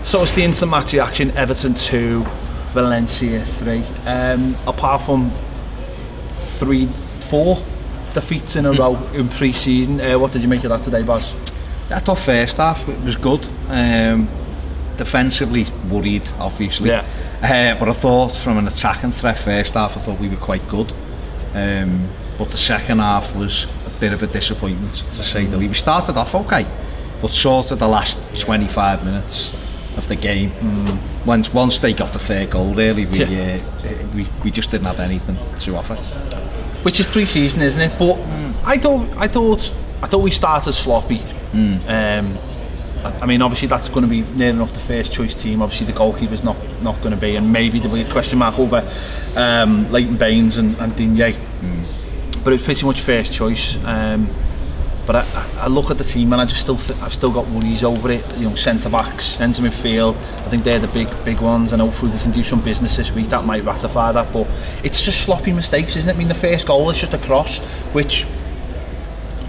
So it's the instant match reaction, Everton 2, Valencia 3. Apart from 4 defeats in a row in pre-season, what did you make of that today, Baz? I thought first half it was good. Defensively worried, obviously. But I thought from an attacking threat first half, I thought we were quite good. But the second half was a bit of a disappointment, to say the least. We started off okay, but sort of the last 25 minutes of the game, once they got the third goal, really, we just didn't have anything to offer. Which is pre-season, isn't it? But I thought we started sloppy. I mean, obviously that's going to be near enough the first choice team. Obviously the goalkeeper's not going to be, and maybe there'll be a question mark over Leighton Baines and Digne. But it was pretty much first choice. But I look at the team and I've still got worries over it. You know, centre backs, centre midfield. I think they're the big ones, and hopefully we can do some business this week that might ratify that. But it's just sloppy mistakes, isn't it? I mean, the first goal is just a cross, which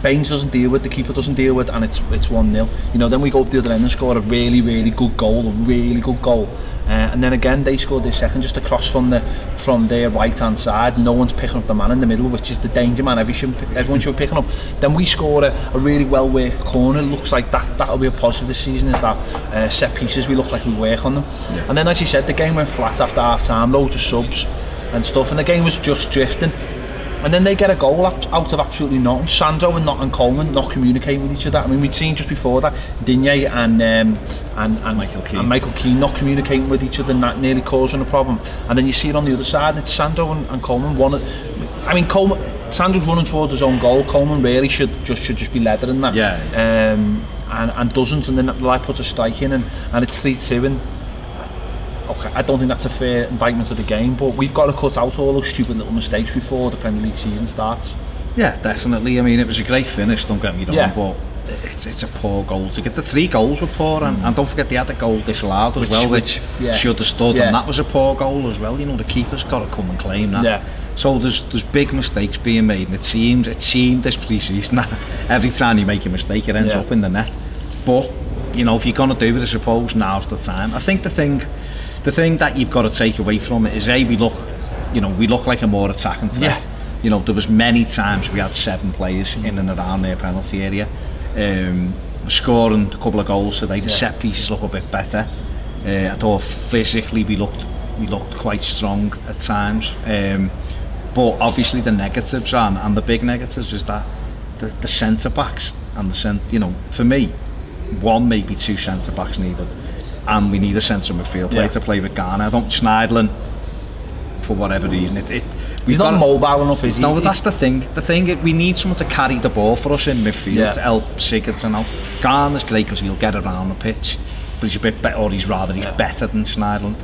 Baines doesn't deal with, the keeper doesn't deal with, and it's 1-0. You know, then we go up the other end and score a really good goal, and then again they scored their second, just across from their right hand side. No one's picking up the man in the middle, which is the danger man. Everyone should be picking up. Then we score a really well worked corner. Looks like that'll be a positive this season, is that set pieces, we look like we work on them. And then, as you said, the game went flat after half time, loads of subs and stuff, and the game was just drifting. And then they get a goal out of absolutely nothing. Sandro and Coleman not communicating with each other. I mean, we'd seen just before that Digne and Michael Keane not communicating with each other, and that nearly causing a problem. And then you see it on the other side, and it's Sandro and Coleman. Sandro's running towards his own goal. Coleman really should just be leathering that. And doesn't, and then the lad puts a strike in, and it's 3-2. And okay, I don't think that's a fair indictment of the game, but we've got to cut out all those stupid little mistakes before the Premier League season starts. Yeah, definitely. I mean, it was a great finish, don't get me wrong, but it's a poor goal to get. The 3 goals were poor, and don't forget they had the goal disallowed as which should have stood, and that was a poor goal as well. You know, the keeper's got to come and claim that. So there's big mistakes being made, and it seemed this pre-season that every time you make a mistake it ends up in the net. But you know, if you're going to do it, I suppose now's the time. I think the thing that you've got to take away from it is we look like a more attacking threat. You know, there was many times we had 7 players in and around their penalty area. Scoring a couple of goals today. The set pieces look a bit better. I thought physically we looked quite strong at times. But obviously the negatives and the big negatives is that the centre backs and for me, 1 maybe 2 centre backs needed. And we need a centre midfield player to play with Ghana. I don't Schneiderlin, for whatever reason. He's not mobile enough, is he? No, that's the thing. We need someone to carry the ball for us in midfield to help Sigurdsson out. Ghana's great because he'll get around the pitch, but he's a bit better, or he's better than Schneiderlin.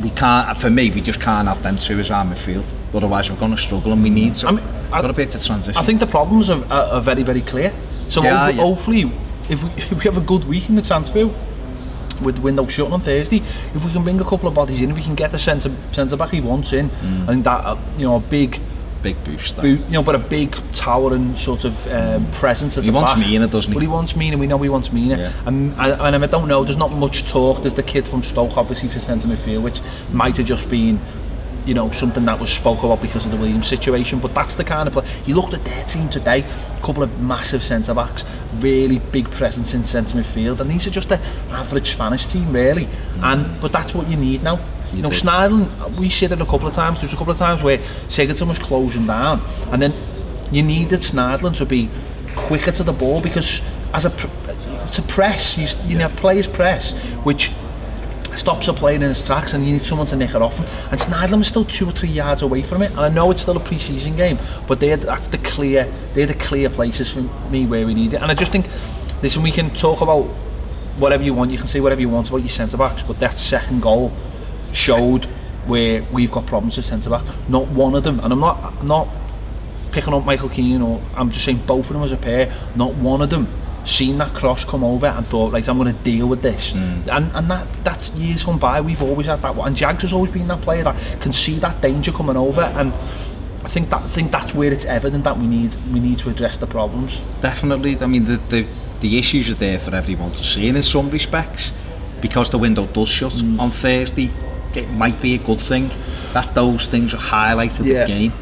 We just can't have them 2 as our midfield. Otherwise, we're going to struggle, and we need to. We've got to be able to transition. I think the problems are very, very clear. So hopefully, if we have a good week in the transfer, with the window shut on Thursday, if we can bring a couple of bodies in, if we can get the centre back he wants in, I think that a big boost, but a big towering sort of presence at the back. He wants Mina, doesn't he? But he wants Mina, we know he wants Mina. And I don't know, there's not much talk. There's the kid from Stoke, obviously, for centre midfield, which might have just been something that was spoke about because of the Williams situation, but that's the kind of play. You looked at their team today, a couple of massive centre backs, really big presence in centre midfield, and these are just the average Spanish team, really. But that's what you need now. You know, Schneiderlin, we said it a couple of times. There was a couple of times where Sigurdsson was closing down, and then you needed Schneiderlin to be quicker to the ball, because to press, players press, which stops a player in his tracks, and you need someone to nick it off him. And Schneiderlin was still 2 or 3 yards away from it, and I know it's still a pre-season game, but they're the clear places for me where we need it. And I just think, listen, we can talk about whatever you want, you can say whatever you want about your centre backs, but that second goal showed where we've got problems with centre back. Not one of them, and I'm not picking up Michael Keane, or I'm just saying both of them as a pair, not one of them seen that cross come over and thought, right, I'm going to deal with this. And that's years gone by. We've always had that, and Jags has always been that player that can see that danger coming over, and I think that's where it's evident that we need to address the problems. Definitely. I mean, the issues are there for everyone to see, and in some respects because the window does shut on Thursday, it might be a good thing that those things are highlighted the game.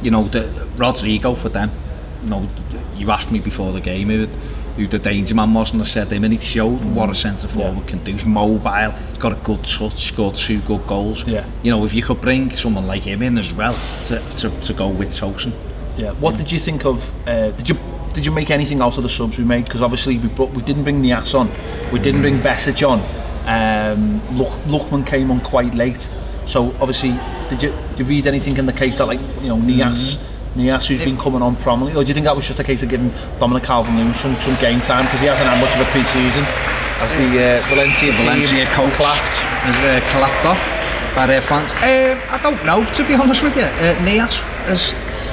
You know, the Rodrigo for them. You know, you asked me before the game who the danger man was, and I said him, and he showed what a centre forward can do. He's mobile, he's got a good touch, scored 2 good goals. You know, if you could bring someone like him in as well to go with Tosun. What did you think of? Did you make anything out of the subs we made? Because obviously we didn't bring Nias on, we didn't bring Besic on. Luchman came on quite late, so obviously did you read anything in the case that, like, you know, Nias who's been coming on prominently, or do you think that was just a case of giving Dominic Calvert-Lewin some game time, because he hasn't had much of a pre-season as the Valencia coach clapped off by their fans? I don't know, to be honest with you. Nias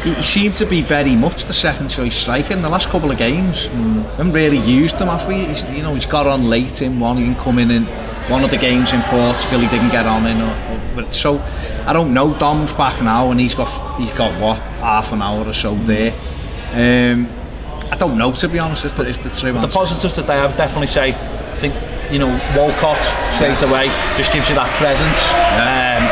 he seemed to be very much the second choice striker in the last couple of games. Haven't really used him, have we? He's got on late in one. He didn't come in one of the games in Portugal. He didn't get on in. So I don't know. Dom's back now, and he's got what, half an hour or so there. I don't know, to be honest. It's the true answer. The positives today, I would definitely say, I think, you know, Walcott straight away just gives you that presence.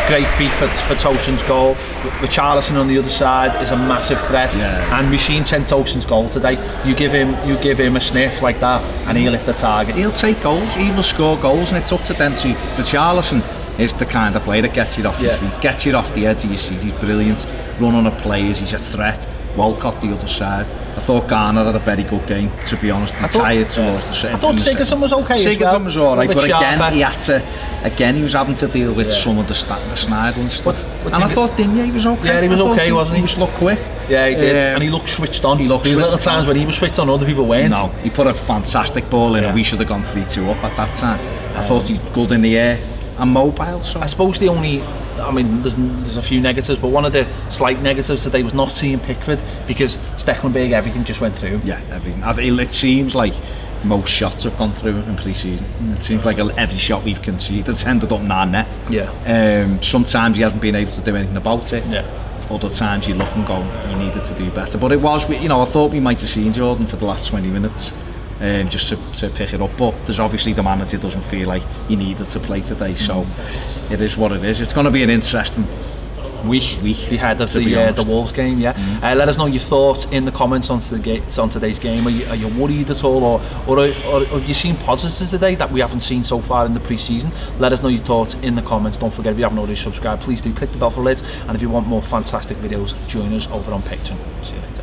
Great feat for Tosun's goal. Richarlison on the other side is a massive threat, and we've seen Tosun's goal today. You give him a sniff like that, and he'll hit the target. He'll take goals. He will score goals, and it's up to them to. Richarlison is the kind of player that gets you off your feet, gets you off the edge of your seat. He's brilliant. Run on a players. He's a threat. Walcott the other side. I thought Garner had a very good game, to be honest. He tired towards the second. I thought Sigurdsson was okay. Sigurdsson was alright, but again he was having to deal with some of the snidling stuff. And I thought Digne was okay. Yeah, he was okay, wasn't he? He looked quick. Yeah, he did, and he looked switched on. There was little times when he was switched on, other people weren't. No, he put a fantastic ball in, and we should have gone 3-2 up at that time. I thought he was good in the air and mobile. So I suppose the only, I mean, there's a few negatives, but one of the slight negatives today was not seeing Pickford, because Stecklenburg, everything just went through. Yeah, everything. It seems like most shots have gone through in pre-season. It seems like every shot we've conceded it's ended up in our net. Sometimes he hasn't been able to do anything about it. Other times you look and go, you needed to do better. But it was, you know, I thought we might have seen Jordan for the last 20 minutes. Just to pick it up, but there's obviously the manager doesn't feel like he needed to play today, so it is what it is. It's going to be an interesting week ahead of the Wolves game. Let us know your thoughts in the comments on today's game. Are you worried at all, or have you seen positives today that we haven't seen so far in the pre-season? Let us know your thoughts in the comments. Don't forget, if you haven't already subscribed, please do click the bell for it, and if you want more fantastic videos, join us over on Patreon. See you later.